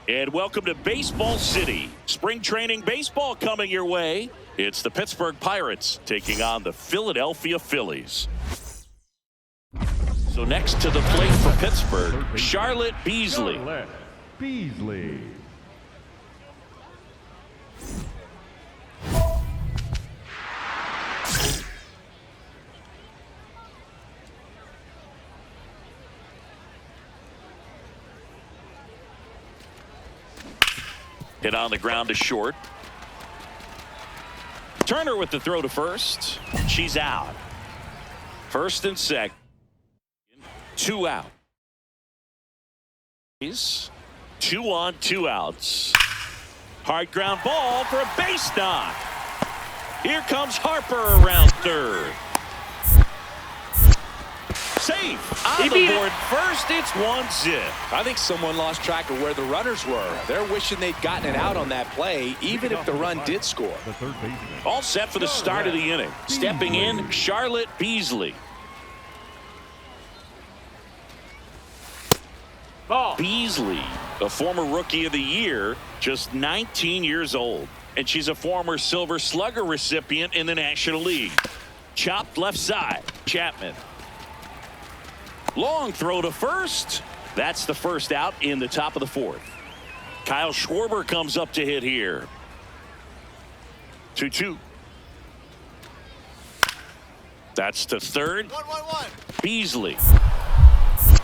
And welcome to Baseball City. Spring training baseball coming your way. It's the Pittsburgh Pirates taking on the Philadelphia Phillies. So next to the plate for Pittsburgh, Charlotte Beasley. Hit on the ground to short. Turner with the throw to first. She's out. First and second. 2 out. 2 on, 2 outs. Hard ground ball for a base knock. Here comes Harper around third. Safe on the board first. It's 1-0. I think someone lost track of where the runners were. They're wishing they'd gotten it out on that play, even if the run did score. All set for the start of the inning. Stepping in, Charlotte Beasley. Beasley, a former Rookie of the Year, just 19 years old. And she's a former Silver Slugger recipient in the National League. Chopped left side. Chapman. Long throw to first. That's the first out in the top of the fourth. Kyle Schwarber comes up to hit here. 2-2. That's to third. 1-1-1. Beasley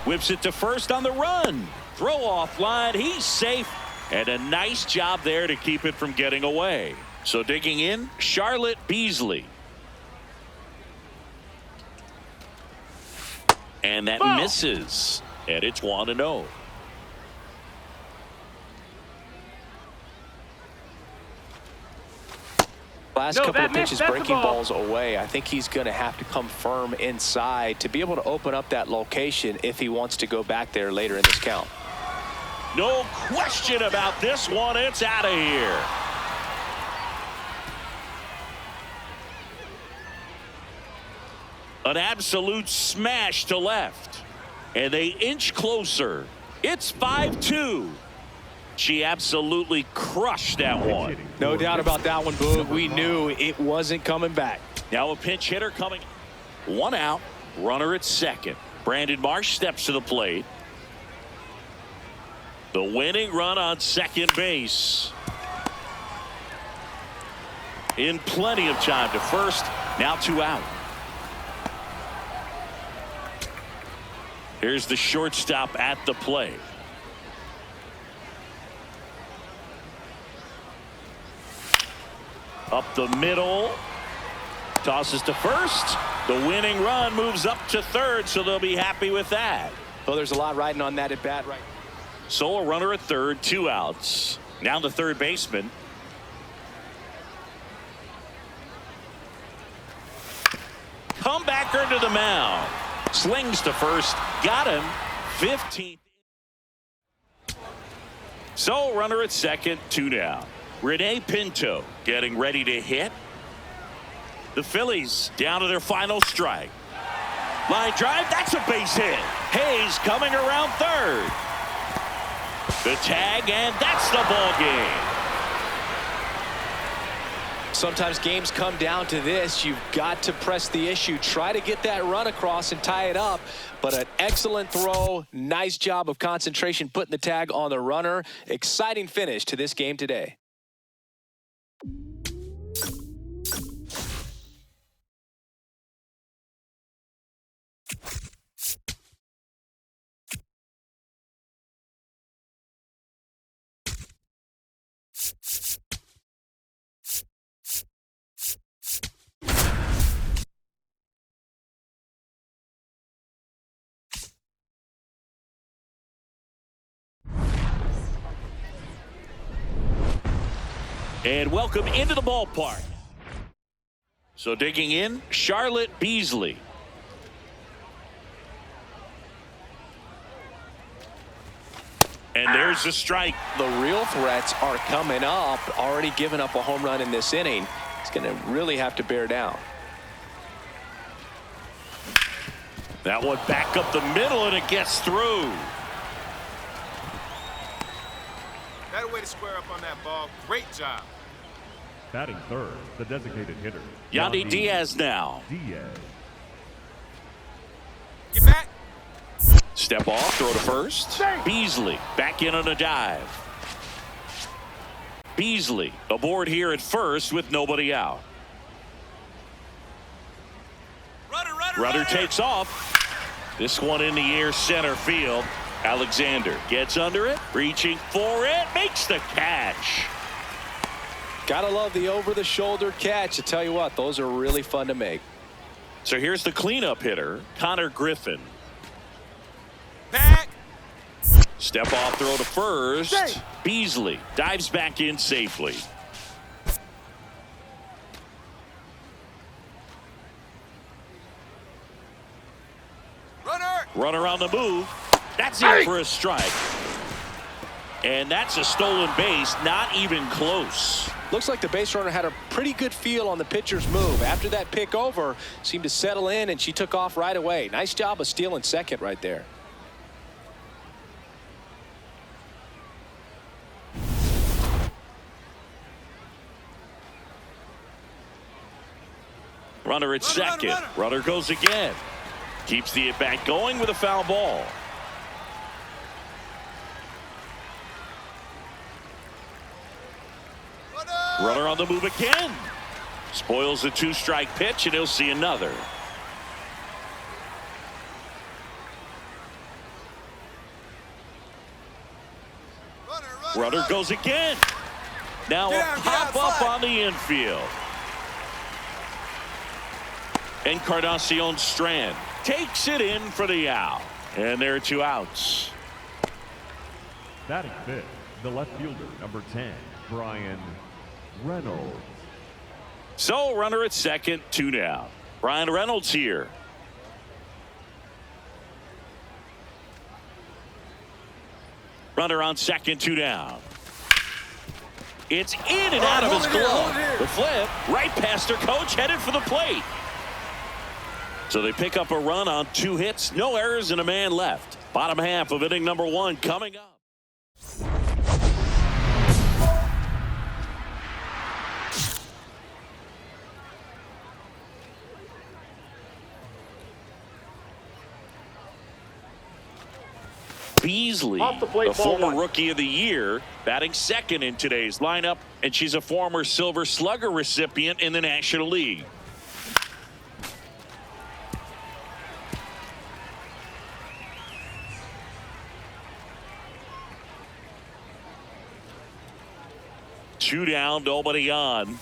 whips it to first on the run. Throw off line. He's safe. And a nice job there to keep it from getting away. So digging in, Charlotte Beasley. And that misses. And it's 1-0. Last couple of pitches breaking balls away. I think he's going to have to come firm inside to be able to open up that location if he wants to go back there later in this count. No question about this one. It's out of here. An absolute smash to left. And they inch closer. It's 5-2. She absolutely crushed that one. No doubt about that one, Boog. We knew it wasn't coming back. Now a pinch hitter coming. 1 out. Runner at second. Brandon Marsh steps to the plate. The winning run on second base. In plenty of time to first. Now 2 out. Here's the shortstop at the plate. Up the middle. Tosses to first. The winning run moves up to third, so they'll be happy with that. Well, there's a lot riding on that at bat right. So a runner at third, 2 outs. Now the third baseman. Comebacker to the mound. Slings to first. Got him. 15th. So runner at second, 2 down. Renee Pinto getting ready to hit. The Phillies down to their final strike. Line drive. That's a base hit. Hayes coming around third. The tag, and that's the ball game. Sometimes games come down to this. You've got to press the issue. Try to get that run across and tie it up. But an excellent throw. Nice job of concentration putting the tag on the runner. Exciting finish to this game today. And welcome into the ballpark. So digging in, Charlotte Beasley. And there's the strike. The real threats are coming up. Already given up a home run in this inning. It's going to really have to bear down. That one back up the middle, and it gets through. way to square up on that ball. Great job. Batting third, the designated hitter. Yandy Diaz now. Diaz. Get back. Step off, throw to first. Beasley back in on a dive. Beasley aboard here at first with nobody out. Runner takes off. This one in the air center field. Alexander gets under it, reaching for it, makes the catch. Gotta love the over-the-shoulder catch. I tell you what, those are really fun to make. So here's the cleanup hitter, Connor Griffin. Back. Step off throw to first. Beasley dives back in safely. Runner on the move. That's in for a strike. And that's a stolen base, not even close. Looks like the base runner had a pretty good feel on the pitcher's move. After that pick over, seemed to settle in, and she took off right away. Nice job of stealing second right there. Runner at second. Runner goes again. Keeps the at-bat going with a foul ball. Runner on the move again. Spoils the two-strike pitch, and he'll see another. Runner goes again. Now a pop-up on the infield. Encarnacion Strand takes it in for the out. And there are two outs. Batting fifth, the left fielder, number 10, Brian Reynolds. So runner at second, two down. Brian Reynolds here. Runner on second, two down. It's in and out of his glove. The flip right past their coach, headed for the plate. So they pick up a run on 2 hits, no errors, and a man left. Bottom half of inning number 1 coming up. Beasley, the former rookie of the year, batting second in today's lineup, and she's a former Silver Slugger recipient in the National League. Two down, nobody on.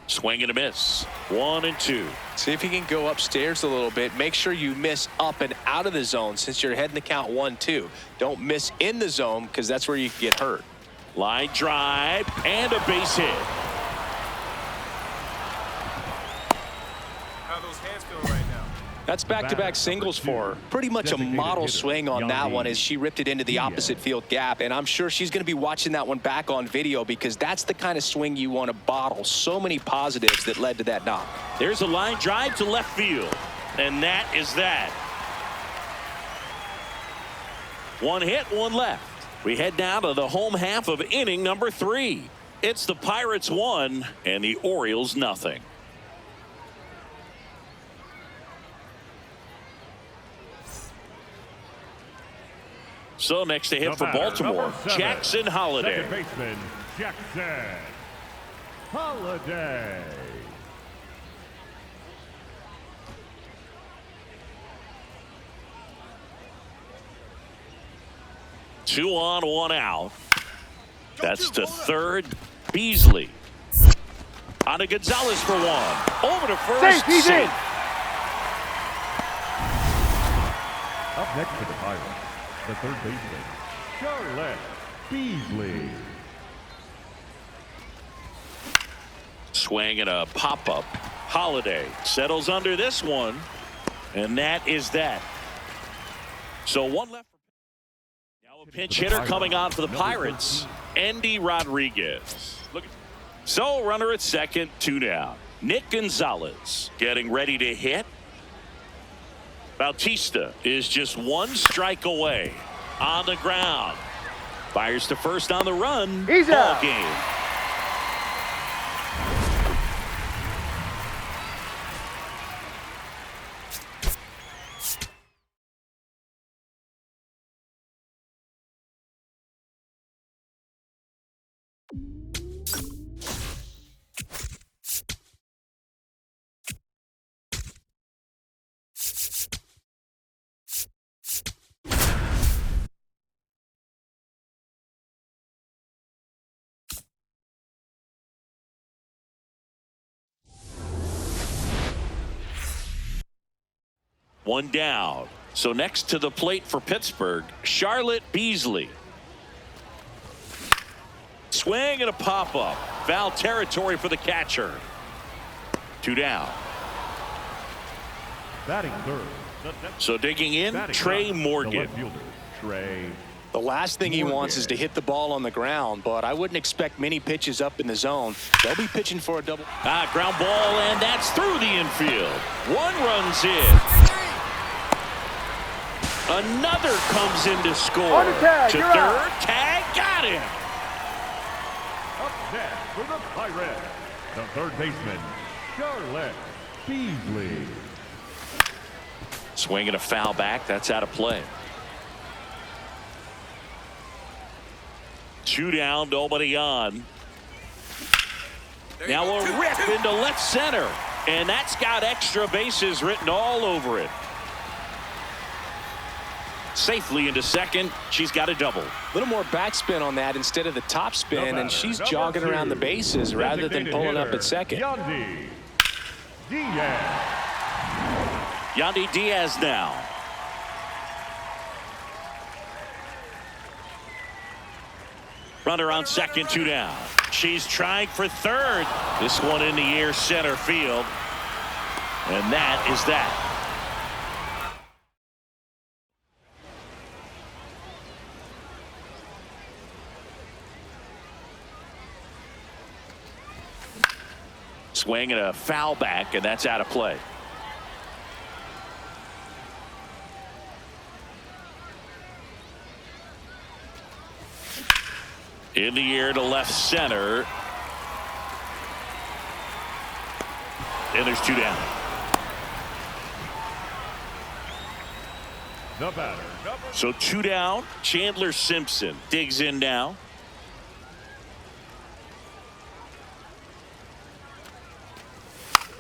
Swing and a miss. 1-2. See if you can go upstairs a little bit. Make sure you miss up and out of the zone since you're heading to count 1-2. Don't miss in the zone because that's where you can get hurt. Line drive and a base hit. How are those hands feeling right now? That's back-to-back singles for her. Pretty much a model swing on that one as she ripped it into the opposite field gap. And I'm sure she's going to be watching that one back on video because that's the kind of swing you want to bottle. So many positives that led to that knock. There's a line drive to left field. And that is that. 1 hit, 1 left. We head down to the home half of inning number 3. It's the Pirates 1 and the Orioles nothing. So next to hit for Baltimore, Jackson Holliday. Second baseman, Jackson Holliday. Two on, 1 out. That's to third. Beasley. On to Gonzalez for 1. Over to first. Safe. Up next for the Pirates, the third baseman, Charlotte Beasley. Swing and a pop-up. Holliday settles under this one. And that is that. So 1 left. Now a pinch hitter coming on for the Pirates. Andy Rodriguez. So runner at second, 2 down. Nick Gonzalez getting ready to hit. Bautista is just 1 strike away on the ground. Fires to first on the run. He's Ball out. game. One down. So next to the plate for Pittsburgh, Charlotte Beasley. Swing and a pop-up. Foul territory for the catcher. Two down. Batting third. So digging in, Trey Morgan. Trey. The last thing he wants is to hit the ball on the ground, but I wouldn't expect many pitches up in the zone. They'll be pitching for a double. Ground ball, and that's through the infield. One runs in. Another comes in to score. On the tag, to you're third, out. tag, got him. Up next for the Pirates, the third baseman, Charlotte Beasley. Swinging a foul back, that's out of play. Two down, nobody on. Now a rip into left center, and that's got extra bases written all over it. Safely into second. She's got a double. A little more backspin on that instead of the top spin, and she's jogging around the bases rather than pulling up at second. Yandy Diaz. Yandy Diaz now. Runner on second, two down. She's trying for third. This one in the air, center field. And that is that. Swing and a foul back, and that's out of play. In the air to left center. And there's two down. The batter. So two down. Chandler Simpson digs in now.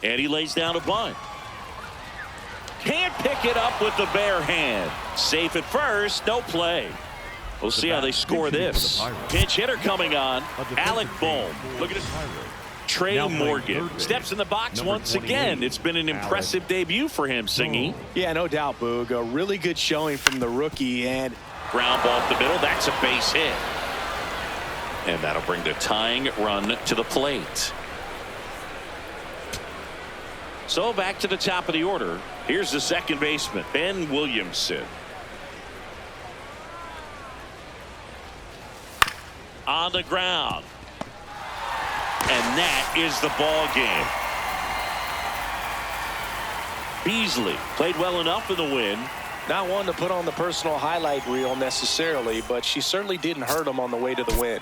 And he lays down a bunt. Can't pick it up with the bare hand. Safe at first, no play. We'll see how they score this. Pinch hitter coming on. Alec Bohm. Look at it. Trey Morgan steps in the box once again. It's been an impressive debut for him, Singy. Yeah, no doubt, Boog. A really good showing from the rookie. And Ground ball up the middle. That's a base hit. And that'll bring the tying run to the plate. So back to the top of the order. Here's the second baseman, Ben Williamson. On the ground. And that is the ball game. Beasley played well enough in the win. not one to put on the personal highlight reel necessarily, but she certainly didn't hurt him on the way to the win.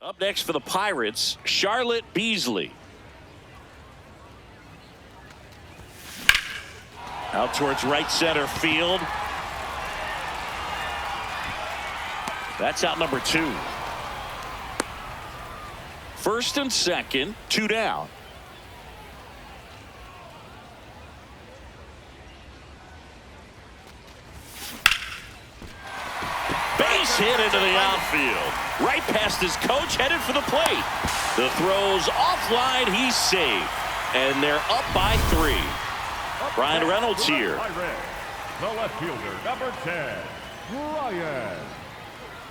Up next for the Pirates, Charlotte Beasley. Out towards right center field. That's out number 2. First and second, 2 down. hit into the outfield. Right past his coach, headed for the plate. The throw's offline, he's safe. And they're up by 3. Ryan Reynolds here. The left fielder, number 10, Ryan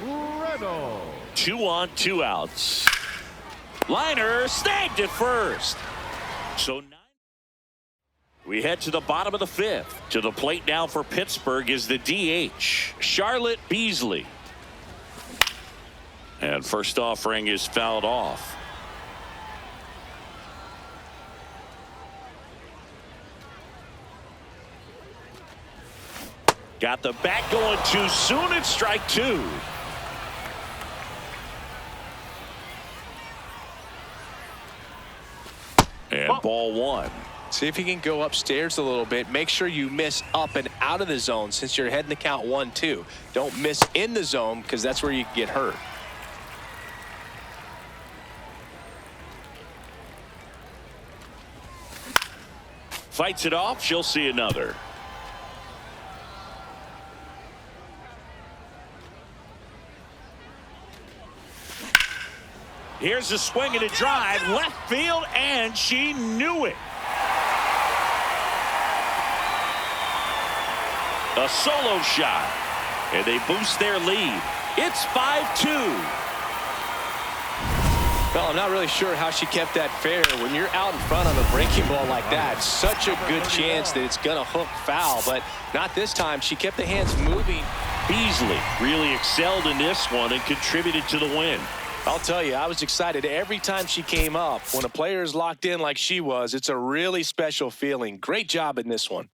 Reynolds. 2 on, 2 outs. Liner snagged at first. So we head to the bottom of the 5th. To the plate now for Pittsburgh is the DH, Charlotte Beasley. And first offering is fouled off. Got the bat going too soon. It's strike 2. And ball 1. See if you can go upstairs a little bit. Make sure you miss up and out of the zone since you're heading to count 1-2. Don't miss in the zone because that's where you get hurt. Fights it off. She'll see another. Here's a swing and a drive. Left field, and she knew it. A solo shot. And they boost their lead. It's 5-2. Well, I'm not really sure how she kept that fair. When you're out in front on a breaking ball like that, such a good chance that it's going to hook foul. But not this time. She kept the hands moving. Beasley really excelled in this one and contributed to the win. I'll tell you, I was excited every time she came up. When a player is locked in like she was, it's a really special feeling. Great job in this one.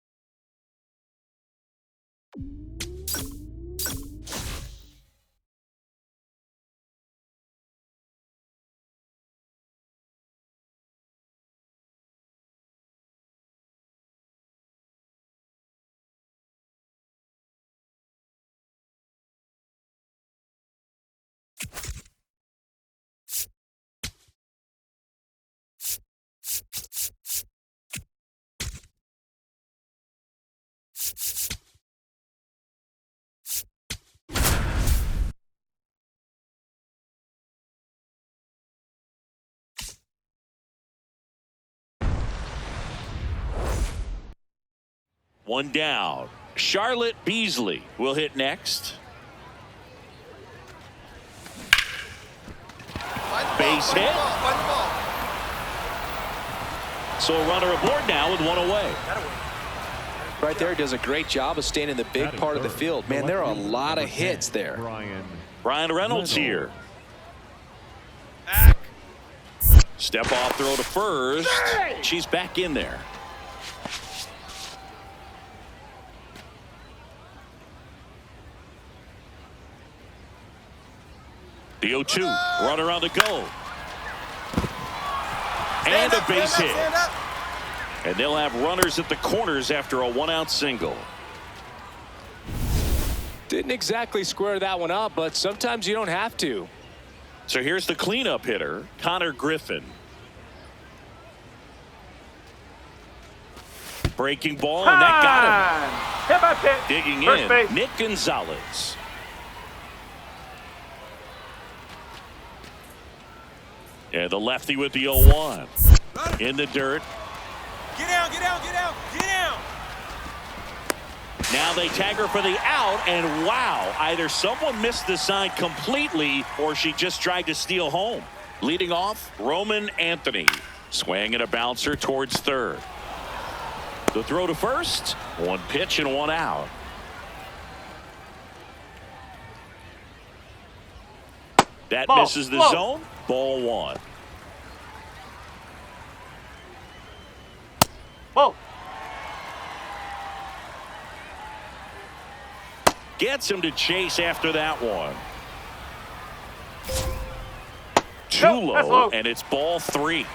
One down. Charlotte Beasley will hit next. Base hit. So a runner aboard now with one away. Right there, does a great job of staying in the big part of the field. Man, there are a lot of hits there. Ryan Reynolds here. Step off throw to first. She's back in there. The 0-2, runner on the go. And a base hit. And they'll have runners at the corners after a 1-out single. Didn't exactly square that one up, but sometimes you don't have to. So here's the cleanup hitter, Connor Griffin. Breaking ball, and that got him. Digging in, Nick Gonzalez. Yeah, the lefty with the 0-1. In the dirt. Get down, get down, get down, get down. Now they tag her for the out, and wow, either someone missed the sign completely or she just tried to steal home. Leading off, Roman Anthony. Swing and a bouncer towards third. The throw to first, 1 pitch and 1 out. That misses the zone. Ball 1. Gets him to chase after that one. Too low, and it's ball 3.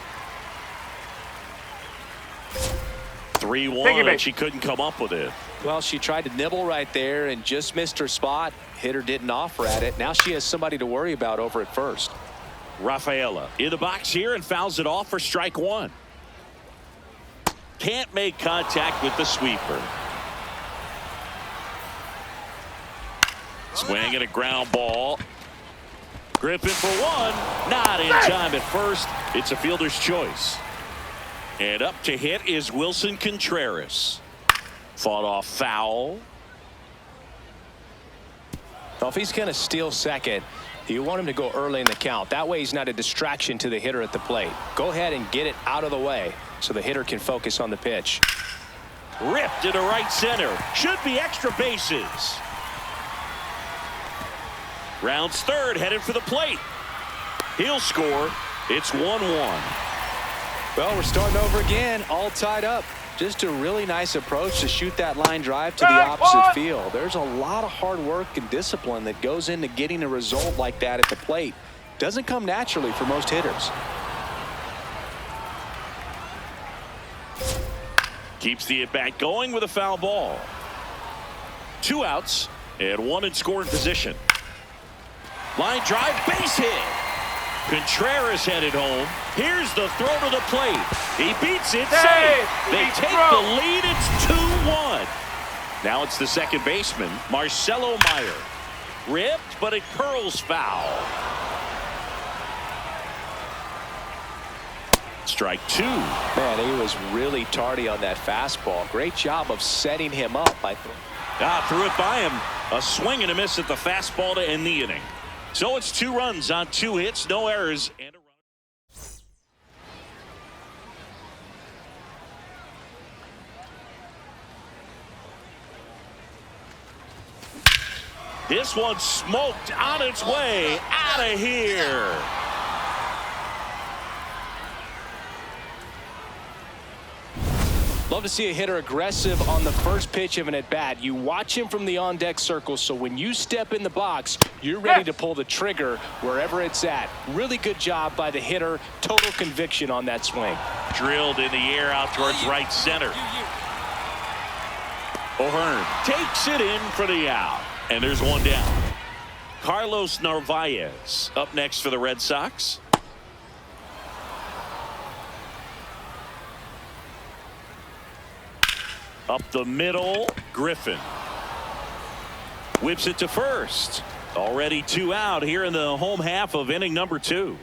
3-1, and she couldn't come up with it. Well, she tried to nibble right there and just missed her spot. Hitter didn't offer at it. Now she has somebody to worry about over at first. Rafaela in the box here and fouls it off for strike 1. Can't make contact with the sweeper. Swing and a ground ball. Griffin for one. Not in time at first. It's a fielder's choice. And up to hit is Wilson Contreras. Fought off foul. Well, if he's going to steal second, you want him to go early in the count. That way he's not a distraction to the hitter at the plate. Go ahead and get it out of the way so the hitter can focus on the pitch. Ripped into right center. Should be extra bases. Rounds third, headed for the plate. He'll score. It's 1-1. Well, we're starting over again, all tied up. Just a really nice approach to shoot that line drive to the opposite field. There's a lot of hard work and discipline that goes into getting a result like that at the plate. Doesn't come naturally for most hitters. Keeps the at-bat going with a foul ball. 2 outs and 1 in scoring position. Line drive, base hit. Contreras headed home. Here's the throw to the plate. He beats it safe. They take the lead. It's 2-1. Now it's the second baseman, Marcelo Meyer. Ripped, but it curls foul. Strike 2. Man, he was really tardy on that fastball. Great job of setting him up, I think. Threw it by him. A swing and a miss at the fastball to end the inning. So it's 2 runs on 2 hits, no errors, and a run. This one smoked on its way out of here. Love to see a hitter aggressive on the first pitch of an at-bat. You watch him from the on-deck circle, so when you step in the box, you're ready to pull the trigger wherever it's at. Really good job by the hitter. Total conviction on that swing. Drilled in the air out towards right center. O'Hearn takes it in for the out. And there's 1 down. Carlos Narvaez up next for the Red Sox. Up the middle, Griffin. Whips it to first. Already 2 out here in the home half of inning number 2.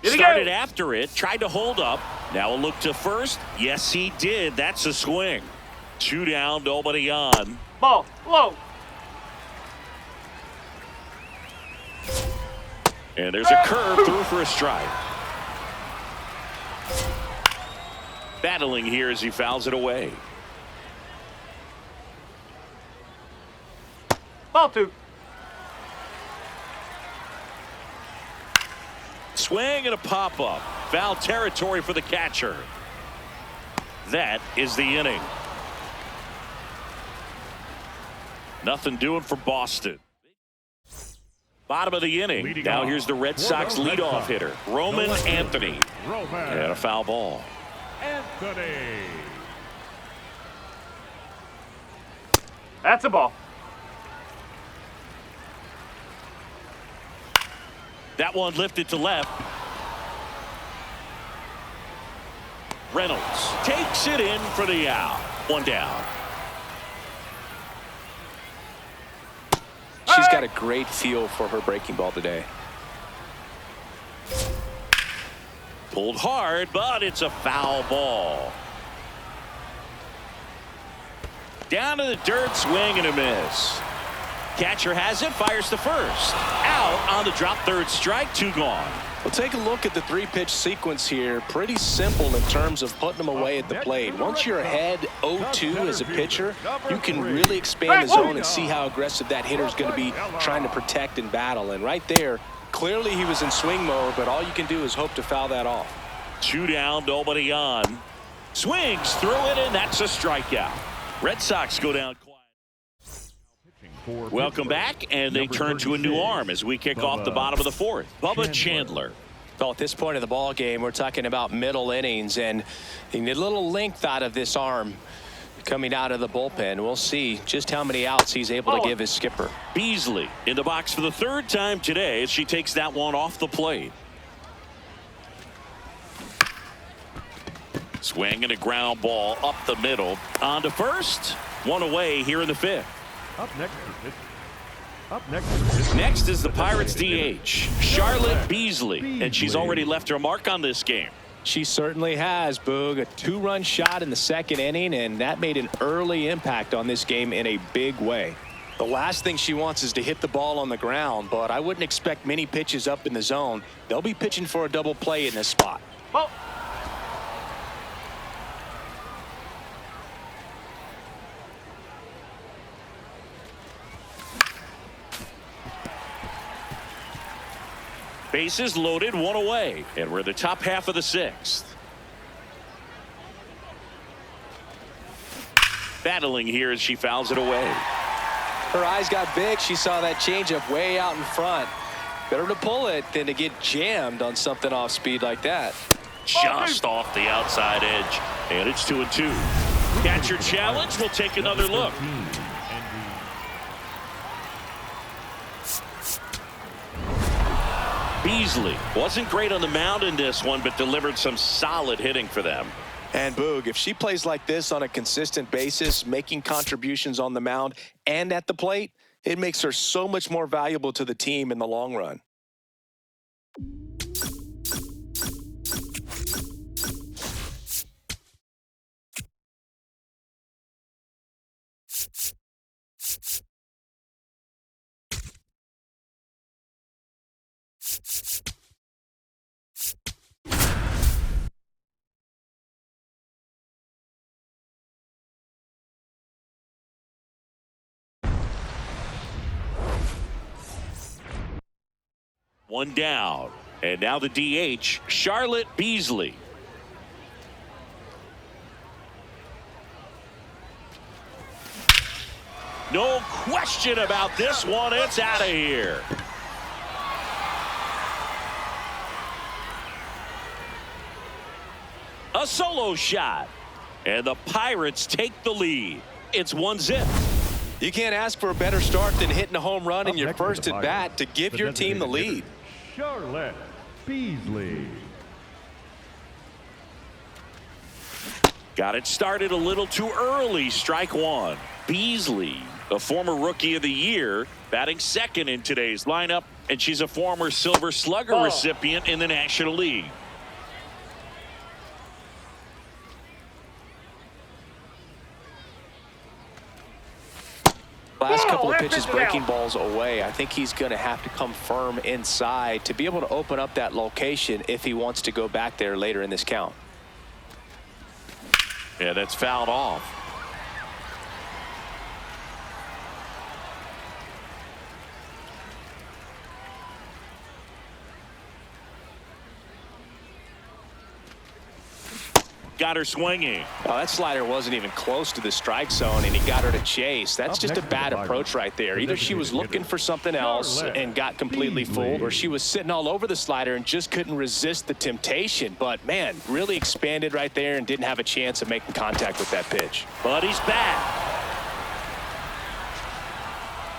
Started after it, tried to hold up. Now a look to first. Yes, he did. That's a swing. 2 down, nobody on. Ball, low. And there's a curve through for a strike. Battling here as he fouls it away. Ball 2. Swing and a pop-up. Foul territory for the catcher. That is the inning. Nothing doing for Boston. Bottom of the inning. Leading now off here's the Red Sox leadoff hitter, Roman Anthony. And a foul ball. Anthony. That's a ball. That one lifted to left. Reynolds takes it in for the out. 1 down. She's got a great feel for her breaking ball today. Pulled hard, but it's a foul ball. Down to the dirt, swing and a miss. Catcher has it, fires to first. Out on the drop, third strike, 2 gone. Well, take a look at the 3-pitch sequence here. Pretty simple in terms of putting them away at the plate. Once you're ahead 0-2 as a pitcher, you can really expand the zone and see how aggressive that hitter is going to be trying to protect and battle. And right there, clearly he was in swing mode, but all you can do is hope to foul that off. 2 down, nobody on. Swings through it, and that's a strikeout. Red Sox go down quiet. Welcome back, and they turn to a new arm as we kick off the bottom of the 4th. Bubba Chandler. Well, at this point of the ball game, we're talking about middle innings, and you need a little length out of this arm coming out of the bullpen. We'll see just how many outs he's able to give his skipper. Beasley in the box for the 3rd time today as she takes that one off the plate. Swing and a ground ball up the middle. On to first. One away here in the fifth. Up next for pitching. Up next for pitching. Next is the Pirates DH, Charlotte Beasley, and she's already left her mark on this game. She certainly has, Boog. A 2-run shot in the second inning, and that made an early impact on this game in a big way. The last thing she wants is to hit the ball on the ground, but I wouldn't expect many pitches up in the zone. They'll be pitching for a double play in this spot. Ball. Bases loaded, one away, and we're in the top half of the sixth. Battling here as she fouls it away. Her eyes got big. She saw that changeup way out in front. Better to pull it than to get jammed on something off speed like that. Just off the outside edge, and it's 2-2. Catcher challenge. We'll take another look. Beasley wasn't great on the mound in this one, but delivered some solid hitting for them. And Boog, if she plays like this on a consistent basis, making contributions on the mound and at the plate, it makes her so much more valuable to the team in the long run. One down, and now the DH, Charlotte Beasley. No question about this one. It's out of here. A solo shot, and the Pirates take the lead. It's 1-0. You can't ask for a better start than hitting a home run in your first at bat to give your team the lead. Charlotte Beasley. Got it started a little too early. Strike one. Beasley, a former Rookie of the Year, batting second in today's lineup, and she's a former Silver Slugger recipient in the National League. Last couple of pitches breaking balls away. I think he's going to have to come firm inside to be able to open up that location if he wants to go back there later in this count. Yeah, that's fouled off. Got her swinging. Oh, that slider wasn't even close to the strike zone, and he got her to chase. That's just a bad approach right there. Either she was looking for something else and got completely fooled, or she was sitting all over the slider and just couldn't resist the temptation. But, man, really expanded right there and didn't have a chance of making contact with that pitch. But he's back.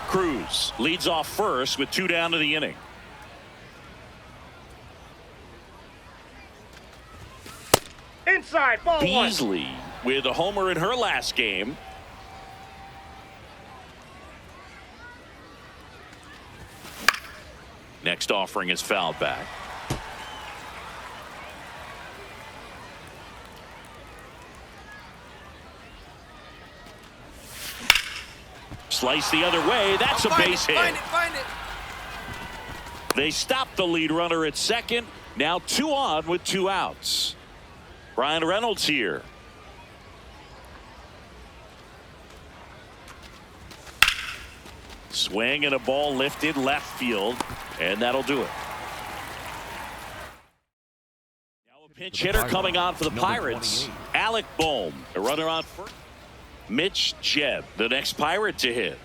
Cruz leads off first with 2 down to the inning. Inside, ball one. Beasley with a homer in her last game. Next offering is fouled back. Slice the other way. That's a base hit. Find it. They stop the lead runner at second. Now 2 on with 2 outs. Brian Reynolds here. Swing and a ball lifted left field, and that'll do it. Now a pinch hitter coming on for the Pirates. Alec Bohm, a runner on first. Mitch Jebb, the next Pirate to hit.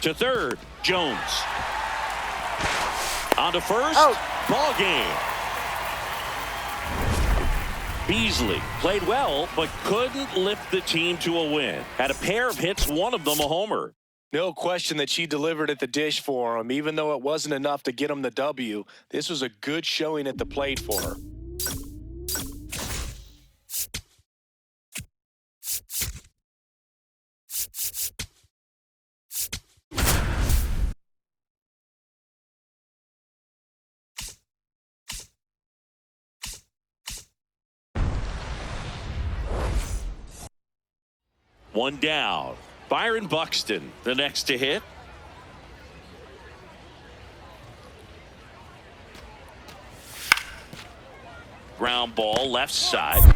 To third, Jones. On to first. Ball game. Beasley played well, but couldn't lift the team to a win. Had a pair of hits, one of them a homer. No question that she delivered at the dish for him. Even though it wasn't enough to get him the W, this was a good showing at the plate for her. One down. Byron Buxton, the next to hit. Ground ball left side.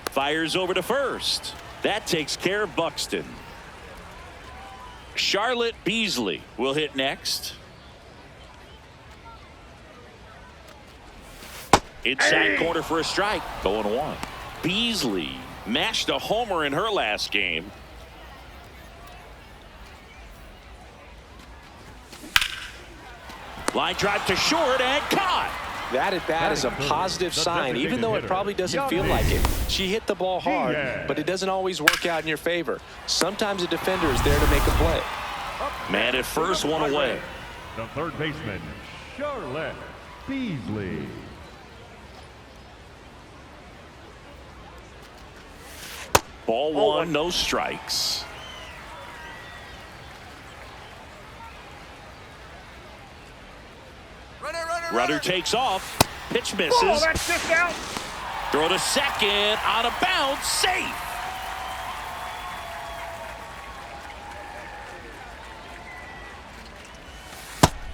Fires over to first. That takes care of Buxton. Charlotte Beasley will hit next. Inside corner for a strike. 0-1. Beasley mashed a homer in her last game. Line drive to short and caught. That at bat is a positive sign, even though it probably doesn't feel like it. She hit the ball hard, but it doesn't always work out in your favor. Sometimes a defender is there to make a play. Man at first, one away. The third baseman, Charlotte Beasley. Ball one, no strikes. Runner takes off. Pitch misses. Oh, that's just out. Throw to second. On a bounce. Safe.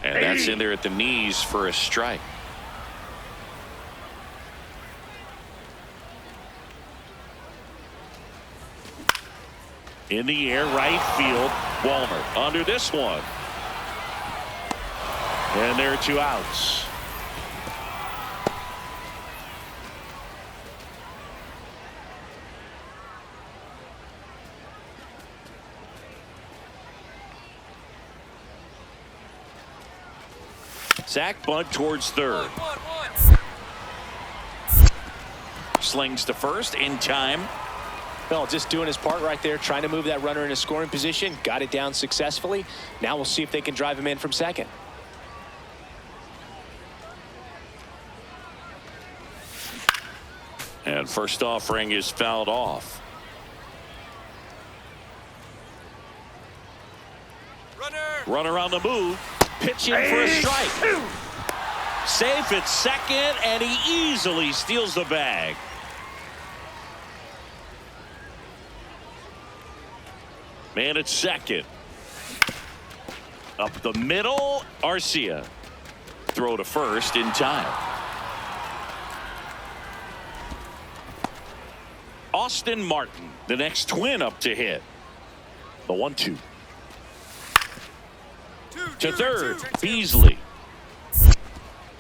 And that's in there at the knees for a strike. In the air, right field. Walner under this one. And there are 2 outs. Zach bunt towards third. Slings to first in time. Well, just doing his part right there, trying to move that runner in a scoring position. Got it down successfully. Now we'll see if they can drive him in from second. And first offering is fouled off. Runner on the move. Pitching for a strike. Safe at second, and he easily steals the bag. Man at second. Up the middle, Arcia. Throw to first in time. Austin Martin, the next twin up to hit. The 1-2. To third, Beasley.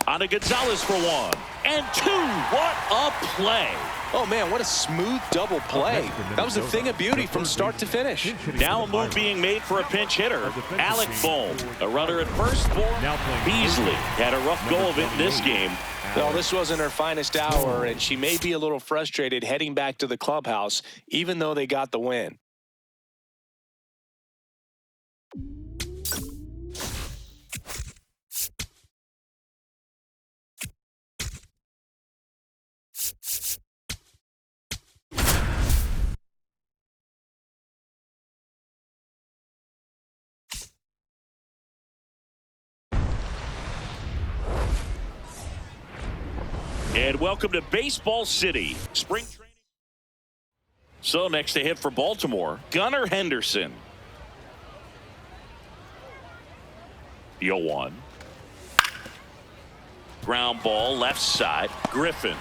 On to Gonzalez for 1 and 2. What a play. Oh, man, what a smooth double play. That was a thing of beauty from start to finish. Now a move being made for a pinch hitter. Alec Bohm, a runner at first. Beasley had a rough go of it in this game. Well, this wasn't her finest hour, and she may be a little frustrated heading back to the clubhouse, even though they got the win. And welcome to Baseball City. Spring training. So next to hit for Baltimore, Gunnar Henderson. The 0-1. Ground ball left side. Griffin.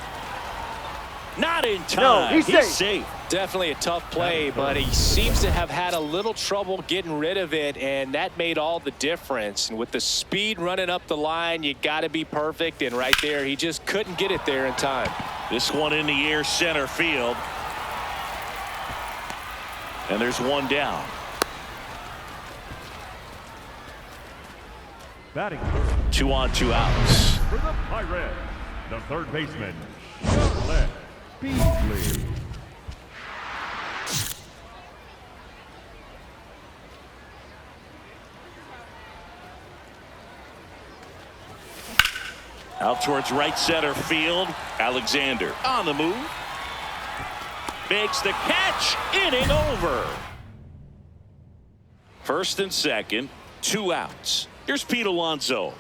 Not in time. No, he's safe. Definitely a tough play, but he seems to have had a little trouble getting rid of it, and that made all the difference. And with the speed running up the line, you got to be perfect, and right there, he just couldn't get it there in time. This one in the air, center field. And there's one down. Batting third. 2 on, 2 outs. For the Pirates, the third baseman, Charlotte Beasley. Out towards right center field. Alexander on the move. Makes the catch. Inning over. First and second. 2 outs. Here's Pete Alonso.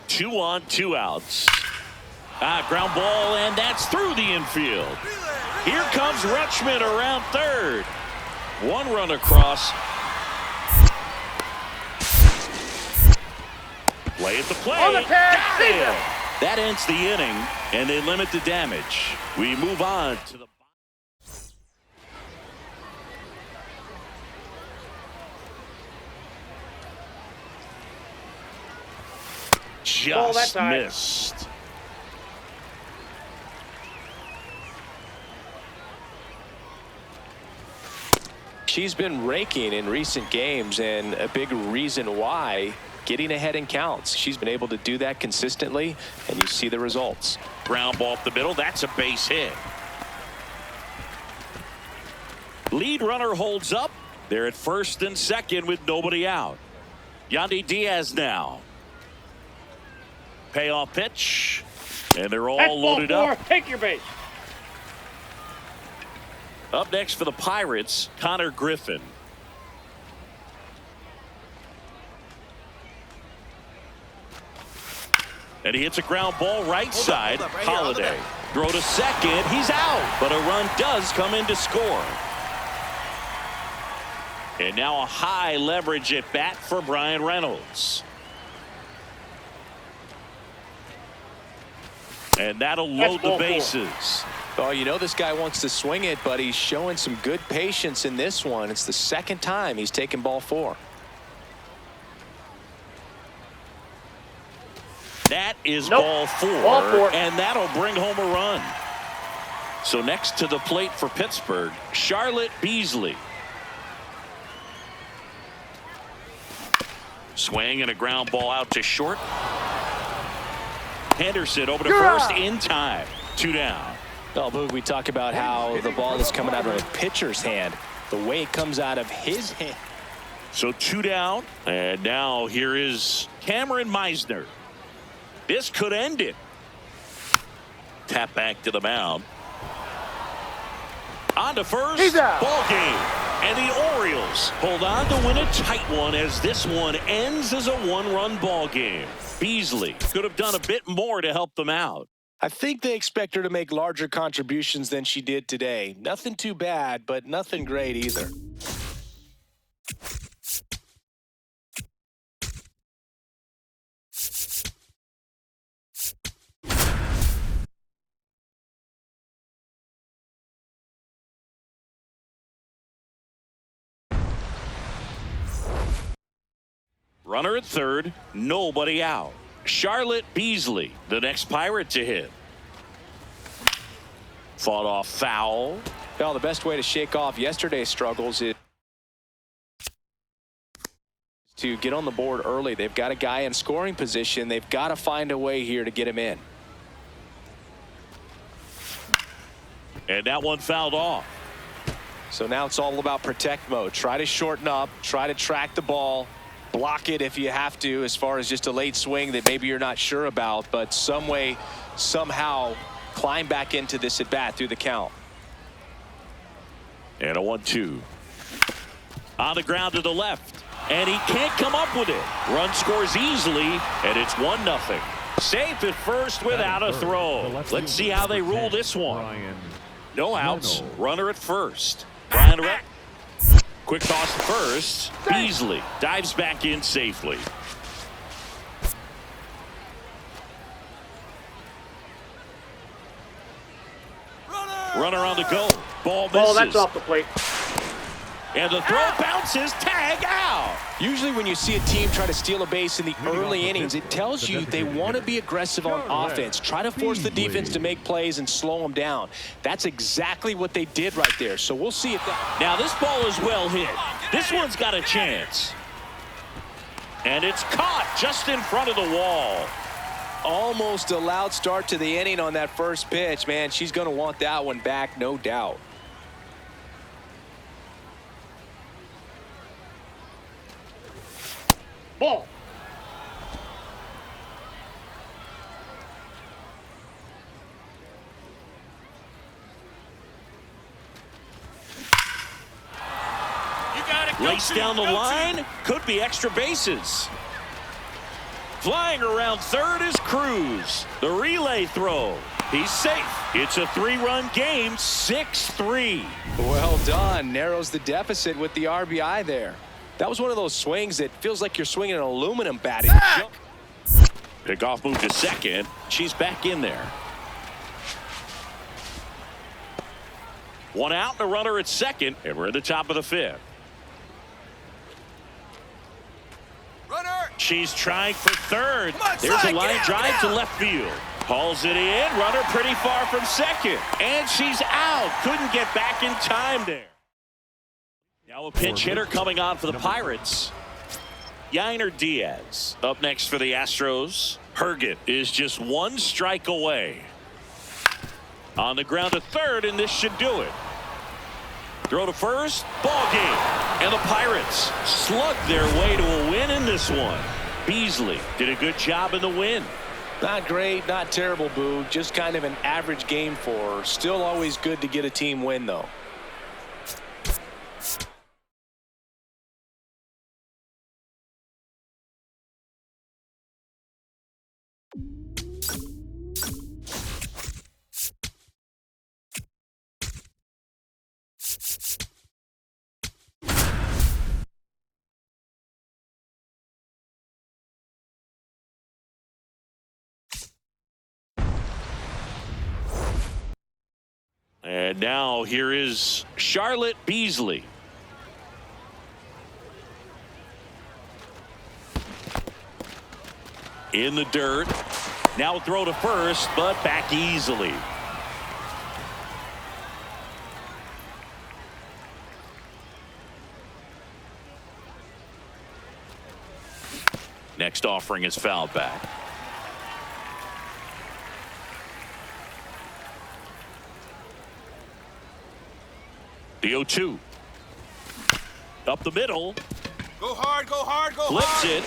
2 on, 2 outs. Ground ball, and that's through the infield. Here comes Rutschman around third. One run across. Play at the plate. On the tag. Got it. That ends the inning, and they limit the damage. We move on to the just missed. She's been raking in recent games, and a big reason why, getting ahead in counts. She's been able to do that consistently, and you see the results. Ground ball up the middle. That's a base hit. Lead runner holds up. They're at first and second with nobody out. Yandy Diaz now. Payoff pitch, and they're all loaded up. Take your base. Up next for the Pirates, Connor Griffin. And he hits a ground ball right side. Holiday. Throw to second. He's out. But a run does come in to score. And now a high leverage at bat for Brian Reynolds. And that'll load the bases. Oh, you know this guy wants to swing it, but he's showing some good patience in this one. It's the second time he's taken ball 4. That is ball 4, and that'll bring home a run. So next to the plate for Pittsburgh, Charlotte Beasley. Swing and a ground ball out to short. Henderson over to first in time. 2 down. Well, Boog, we talk about how the ball is coming out of a pitcher's hand. The way it comes out of his hand. So 2 down, and now here is Cameron Meisner. This could end it. Tap back to the mound. On to first. He's out. Ball game. And the Orioles hold on to win a tight one as this one ends as a 1-run ball game. Beasley could have done a bit more to help them out. I think they expect her to make larger contributions than she did today. Nothing too bad, but nothing great either. Runner at third, nobody out. Charlotte Beasley, the next Pirate to hit. Fought off foul. Well, the best way to shake off yesterday's struggles is to get on the board early. They've got a guy in scoring position. They've got to find a way here to get him in. And that one fouled off. So now it's all about protect mode. Try to shorten up, try to track the ball, block it if you have to, as far as just a late swing that maybe you're not sure about, but some way, somehow climb back into this at bat through the count. And a 1-2. On the ground to the left, and he can't come up with it. Run scores easily, and it's 1-0. Safe at first without a throw. Let's see how they rule this one. No outs. Runner at first. Brian Reynolds. Quick toss to first. Beasley dives back in safely. Runner on the go. Ball misses. Oh, that's off the plate. And the throw bounces. Tag out. Usually when you see a team try to steal a base in the early innings, it tells you they want to be aggressive on offense. Try to force the defense to make plays and slow them down. That's exactly what they did right there. So we'll see if that. Now this ball is well hit. This one's got a chance. And it's caught just in front of the wall. Almost a loud start to the inning on that first pitch. Man, she's going to want that one back, no doubt. Ball. Race down the line. Could be extra bases. Flying around third is Cruz. The relay throw. He's safe. It's a 3-run game, 6-3. Well done. Narrows the deficit with the RBI there. That was one of those swings that feels like you're swinging an aluminum bat. Pickoff move to second. She's back in there. One out and a runner at second, and we're at the top of the 5th. Runner. She's trying for third. On, There's slide, a line get out, drive get to out. left field. Hauls it in. Runner pretty far from second. And she's out. Couldn't get back in time there. Now a pinch hitter coming on for the Pirates. Yainer Diaz up next for the Astros. Herget is just 1 strike away. On the ground to third, and this should do it. Throw to first, ball game. And the Pirates slugged their way to a win in this one. Beasley did a good job in the win. Not great, not terrible, Boo. Just kind of an average game for her. Still always good to get a team win, though. And now here is Charlotte Beasley. In the dirt. Now a throw to first, but back easily. Next offering is fouled back. The 0-2. Up the middle. Go hard, go hard, go Flips hard. it.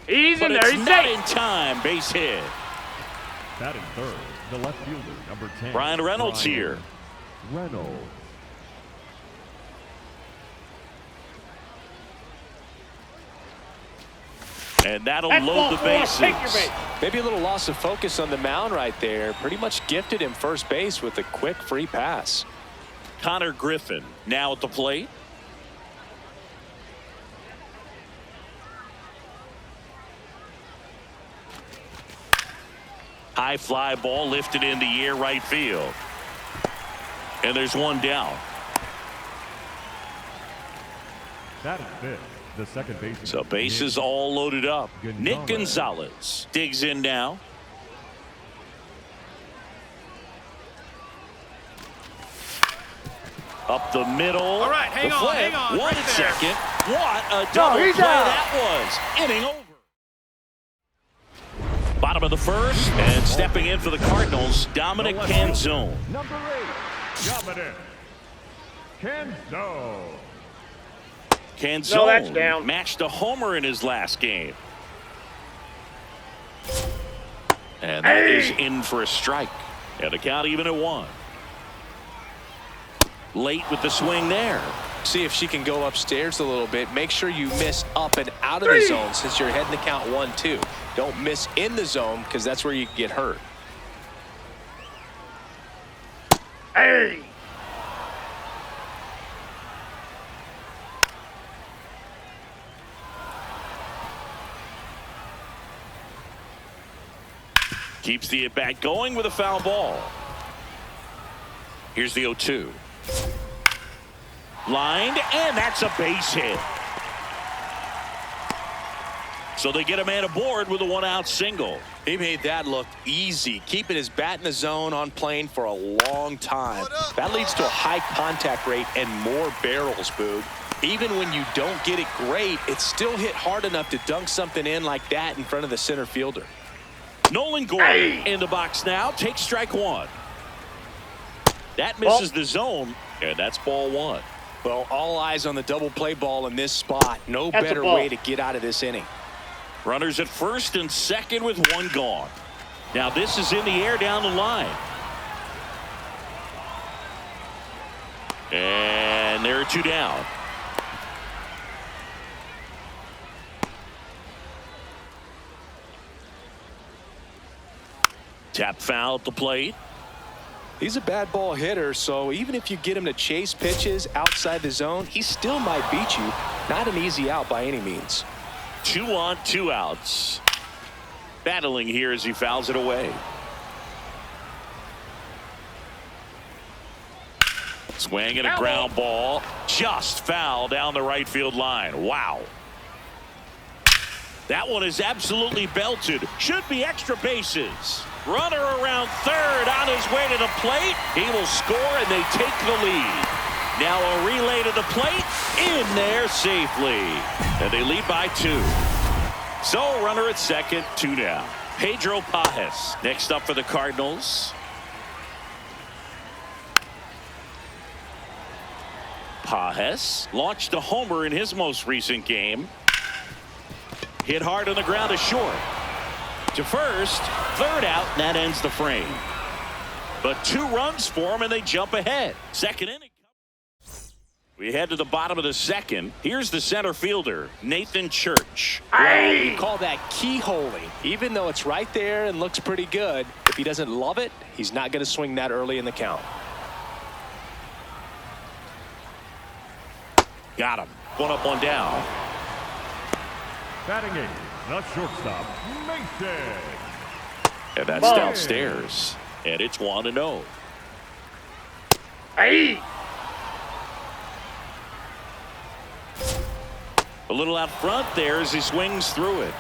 He's But in there. it's He's not safe. in time. Base hit. Batting third, the left fielder, number 10. Ryan Reynolds here. Reynolds. And that'll That's load ball the 4. bases. Take your base. Maybe a little loss of focus on the mound right there. Pretty much gifted him first base with a quick free pass. Connor Griffin now at the plate. High fly ball lifted in the air right field. And there's one down. Batting fifth, the second baseman. So bases all loaded up. Nick Gonzalez digs in now. Up the middle. All right, hang The on, flip. hang on, One right there. second. What a double he's play out. that was. Inning over. Bottom of the first, and stepping in for the Cardinals, Dominic Canzone. Number 8, Dominic Canzone. Canzone No, that's down. matched a homer in his last game. And that is in for a strike. And the count even at 1. Late with the swing there. See if she can go upstairs a little bit. Make sure you miss up and out of the zone since you're heading to count 1-2. Don't miss in the zone because that's where you can get hurt. Hey. Keeps the at-bat going with a foul ball. Here's the 0-2. Lined, and that's a base hit. So they get a man aboard with a 1-out single. He made that look easy, keeping his bat in the zone on plane for a long time. That leads to a high contact rate and more barrels, Boog. Even when you don't get it great, it's still hit hard enough to dunk something in like that in front of the center fielder. Nolan Gordon in the box now. Takes strike 1. That misses the zone, and that's ball 1. Well, all eyes on the double play ball in this spot. No That's a better ball. way to get out of this inning. Runners at first and second with 1 gone. Now this is in the air down the line. And there are 2 down. Tap foul at the plate. He's a bad ball hitter, so even if you get him to chase pitches outside the zone, he still might beat you. Not an easy out by any means. 2 on, 2 outs. Battling here as he fouls it away. Swing and a ground ball. Just foul down the right field line. Wow. That one is absolutely belted. Should be extra bases. Runner around third on his way to the plate. He will score and they take the lead. Now a relay to the plate. In there safely. And they lead by 2. So runner at second, 2 down. Pedro Pages next up for the Cardinals. Pages launched a homer in his most recent game. Hit hard on the ground to short. To first, third out, and that ends the frame. But 2 runs for him, and they jump ahead. Second inning. We head to the bottom of the second. Here's the center fielder, Nathan Church. Well, we call that keyholing. Even though it's right there and looks pretty good, if he doesn't love it, he's not going to swing that early in the count. Got him. 1 up, 1 down. Batting 8, the shortstop, Mason. And that's downstairs. And it's 1-0. Hey! A little out front there as he swings through it.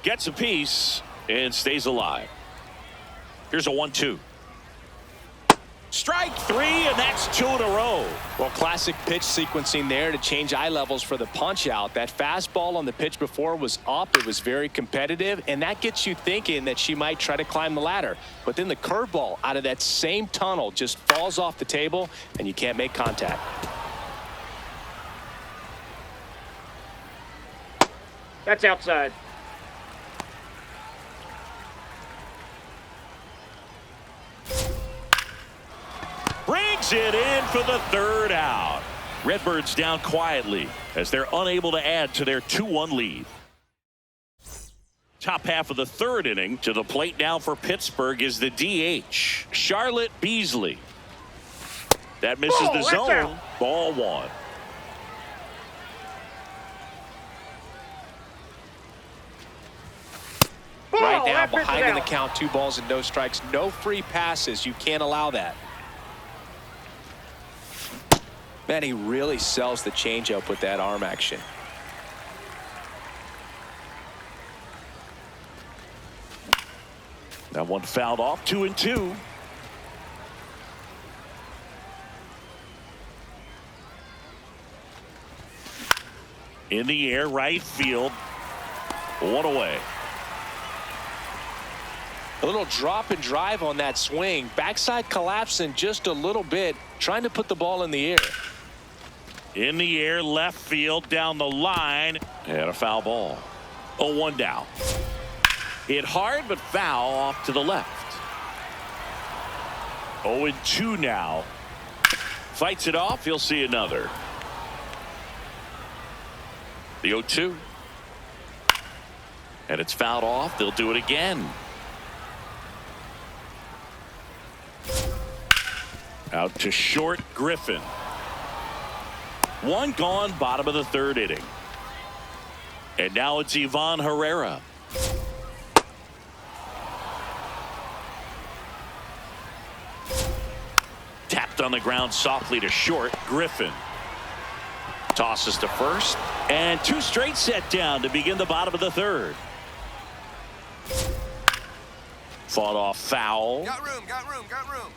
Gets a piece and stays alive. Here's a 1-2. Strike 3, and that's 2 in a row. Well, classic pitch sequencing there to change eye levels for the punch out. That fastball on the pitch before was up. It was very competitive, and that gets you thinking that she might try to climb the ladder. But then the curveball out of that same tunnel just falls off the table, and you can't make contact. That's outside. Brings it in for the 3rd out. Redbirds down quietly as they're unable to add to their 2-1 lead. Top half of the 3rd inning. To the plate now for Pittsburgh is the DH, Charlotte Beasley. That misses the zone. Out. Ball 1. Right now, behind in the count, 2 balls and no strikes. No free passes. You can't allow that. Man, he really sells the changeup with that arm action. That one fouled off. 2-2. In the air, right field. 1 away. A little drop and drive on that swing. Backside collapsing just a little bit, trying to put the ball in the air. In the air, left field, down the line, and a foul ball. 0-1 down. Hit hard, but foul off to the left. 0-2 now. Fights it off. He'll see another. The 0-2. And it's fouled off. They'll do it again. Out to short, Griffin. 1 gone, bottom of the 3rd inning. And now it's Ivan Herrera. Tapped on the ground softly to short, Griffin. Tosses to first, and 2 straight set down to begin the bottom of the 3rd. Fought off foul. Got room, got room, got room.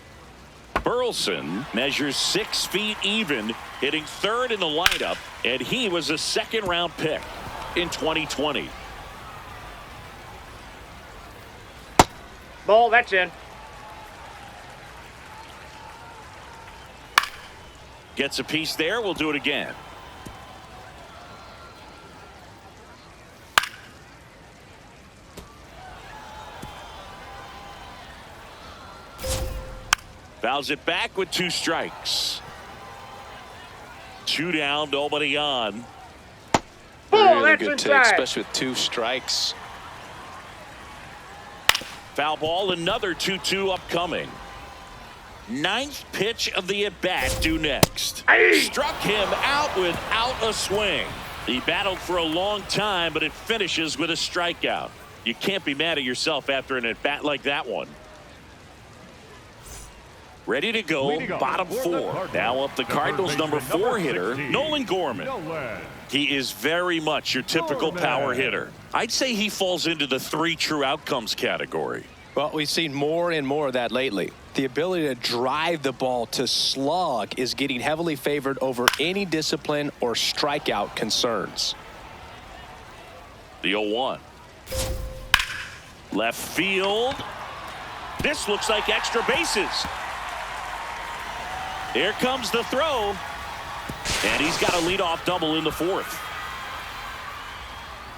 Burleson measures 6 feet even, hitting 3rd in the lineup, and he was a 2nd-round pick in 2020. Ball, that's in. Gets a piece there. We'll do it again. Fouls it back with 2 strikes. 2 down, nobody on. Ball, Really that's good take, inside. especially with 2 strikes. Foul ball, another 2-2 upcoming. Ninth pitch of the at-bat due next. Struck him out without a swing. He battled for a long time, but it finishes with a strikeout. You can't be mad at yourself after an at-bat like that one. Ready to go, bottom four. Now up the Cardinals' number 4 hitter, Nolan Gorman. He is very much your typical power hitter. I'd say he falls into the 3 true outcomes category. Well, we've seen more and more of that lately. The ability to drive the ball to slug is getting heavily favored over any discipline or strikeout concerns. The 0-1. Left field. This looks like extra bases. Here comes the throw. And he's got a leadoff double in the 4th.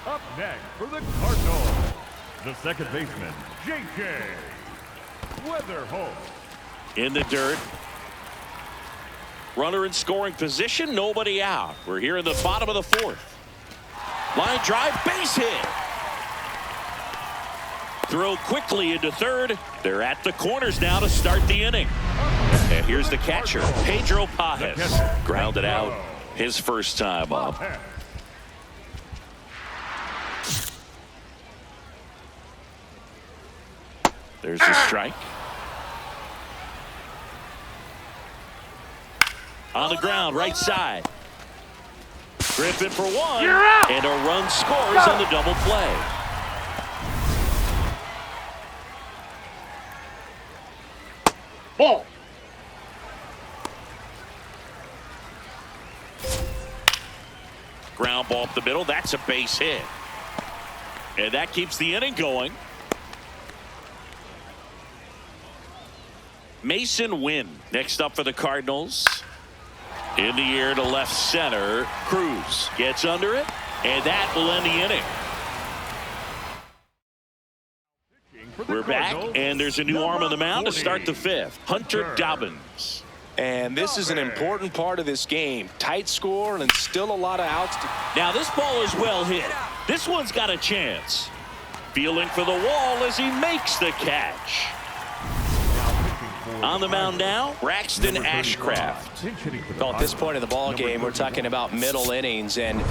Up next for the Cardinals, the second baseman, J.K. Weatherholt. In the dirt. Runner in scoring position, nobody out. We're here in the bottom of the 4th. Line drive, base hit. Throw quickly into third. They're at the corners now to start the inning. And here's the catcher, Pedro Pajes. Grounded out his first time up. There's a strike. On the ground, right side. Griffin for 1. And a run scores on the double play. Ball. Ground ball up the middle. That's a base hit. And that keeps the inning going. Mason Wynn next up for the Cardinals. In the air to left center. Cruz gets under it. And that will end the inning. We're back, and there's a new arm on the mound to start the 5th. Hunter Dobbins. And this is an important part of this game. Tight score and still a lot of outs. Now this ball is well hit. This one's got a chance. Feeling for the wall as he makes the catch. On the mound now, Braxton Ashcraft. Well, at this point in the ball game, we're talking about middle innings, and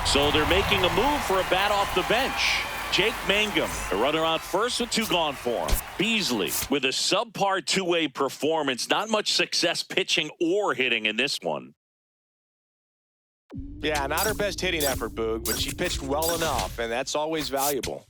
so they're making a move for a bat off the bench. Jake Mangum, a runner on first with 2 gone for him. Beasley with a subpar 2-way performance. Not much success pitching or hitting in this one. yeah, not her best hitting effort, Boog, but she pitched well enough, and that's always valuable.